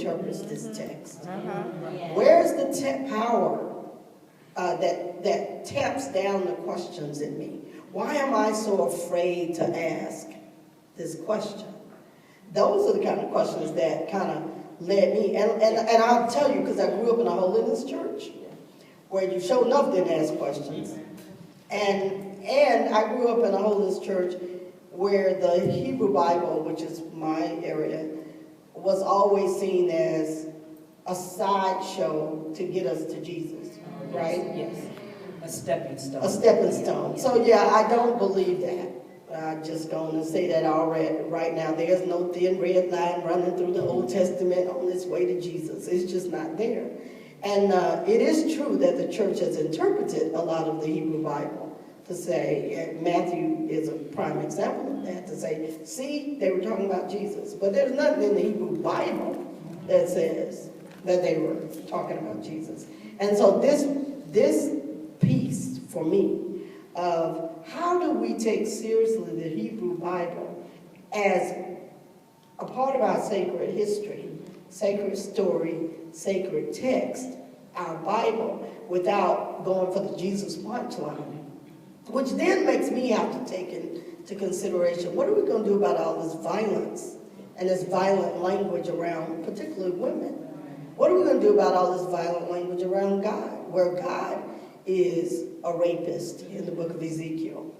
interprets this text? Where's the power that taps down the questions in me? Why am I so afraid to ask this question? Those are the kind of questions that kind of led me. And I'll tell you, because I grew up in a holiness church where you sure enough didn't ask questions. And I grew up in a holiness church where the Hebrew Bible, which is my area, was always seen as a sideshow to get us to Jesus, right? Yes. A stepping stone. A stepping stone. So yeah, I don't believe that. I'm just going to say that already right now. There's no thin red line running through the Old Testament on its way to Jesus. It's just not there. And it is true that the church has interpreted a lot of the Hebrew Bible to say, and Matthew is a prime example of that, to say, see, they were talking about Jesus. But there's nothing in the Hebrew Bible that says that they were talking about Jesus. And so this piece for me of how do we take seriously the Hebrew Bible as a part of our sacred history, sacred story, sacred text, our Bible, without going for the Jesus punchline, which then makes me have to take into consideration, what are we going to do about all this violence and this violent language around particularly women? What are we going to do about all this violent language around God, where God is a rapist in the book of Ezekiel,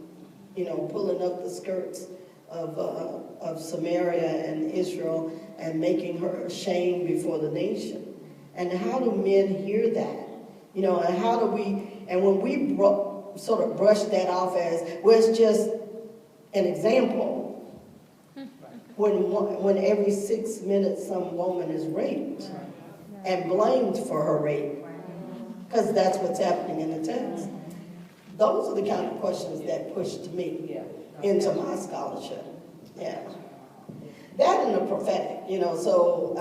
you know, pulling up the skirts of Samaria and Israel and making her ashamed before the nation? And how do men hear that? You know, and how do we, and when we sort of brush that off as, well, it's just an example, when every 6 minutes some woman is raped and blamed for her rape, because that's what's happening in the text. Those are the kind of questions that pushed me into my scholarship. Yeah. That and the prophetic, you know, so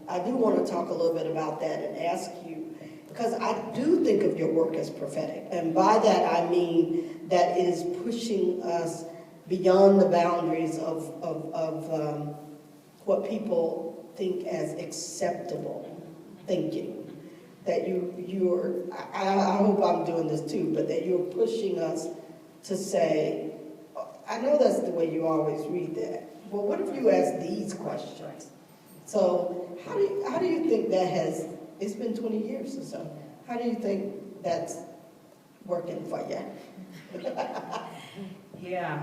I do want to talk a little bit about that and ask you, because I do think of your work as prophetic. And by that I mean that it is pushing us beyond the boundaries of what people think as acceptable thinking. That I hope I'm doing this too, but that you're pushing us to say, I know that's the way you always read that, but what if you ask these questions? So how do you think that has, it's been 20 years or so, how do you think that's working for you? Yeah,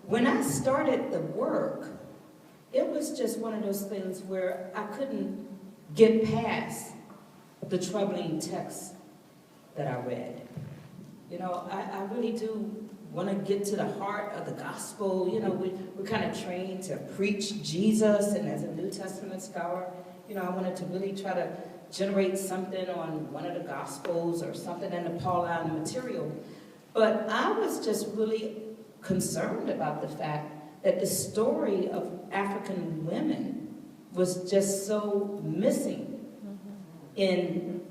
when I started the work, it was just one of those things where I couldn't get past the troubling text that I read. You know, I really do want to get to the heart of the gospel. You know, we're kind of trained to preach Jesus, and as a New Testament scholar, you know, I wanted to really try to generate something on one of the gospels or something in the Pauline material. But I was just really concerned about the fact that the story of African women was just so missing in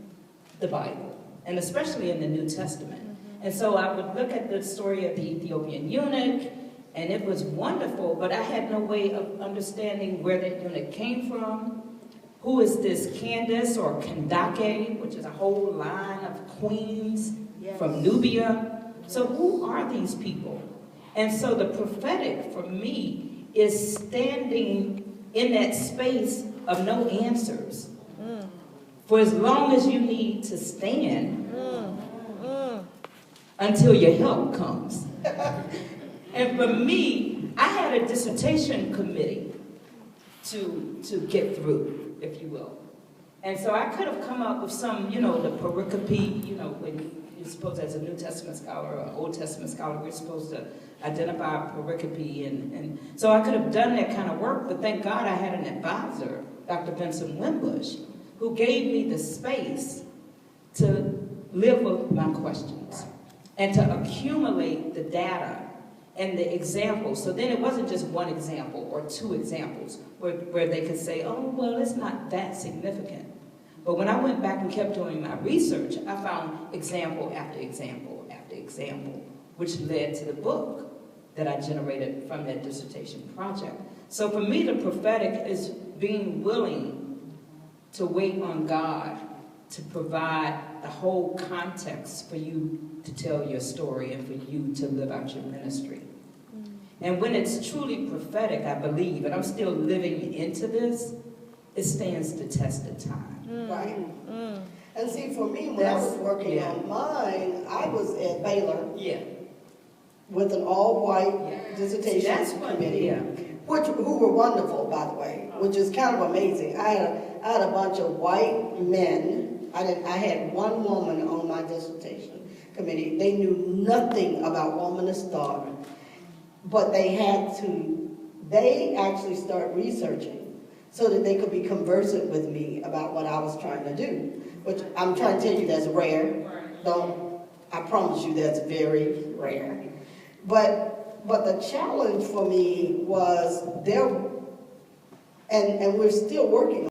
the Bible, and especially in the New Testament. And so I would look at the story of the Ethiopian eunuch, and it was wonderful, but I had no way of understanding where that eunuch came from. Who is this Candace or Kandake, which is a whole line of queens from Nubia? So who are these people? And so the prophetic for me is standing in that space of no answers. For as long as you need to stand until your help comes. And for me, I had a dissertation committee to get through, if you will. And so I could have come up with some, you know, the pericope, you know, when you're supposed, as a New Testament scholar or Old Testament scholar, we're supposed to identify a pericope. And so I could have done that kind of work, but thank God I had an advisor, Dr. Vincent Wimbush, who gave me the space to live with my questions and to accumulate the data and the examples. So then it wasn't just one example or two examples where they could say, oh, well, it's not that significant. But when I went back and kept doing my research, I found example after example after example, which led to the book that I generated from that dissertation project. So for me, the prophetic is being willing to wait on God to provide the whole context for you to tell your story and for you to live out your ministry. And when it's truly prophetic, I believe, and I'm still living into this, it stands the test of time. Right. And see, for me, when I was working on mine, I was at Baylor with an all-white dissertation committee, who were wonderful, by the way, which is kind of amazing. I had a bunch of white men. I had one woman on my dissertation committee. They knew nothing about womanist thought, but they actually start researching so that they could be conversant with me about what I was trying to do, which I'm trying to tell you that's rare. I promise you that's very rare. But the challenge for me was and we're still working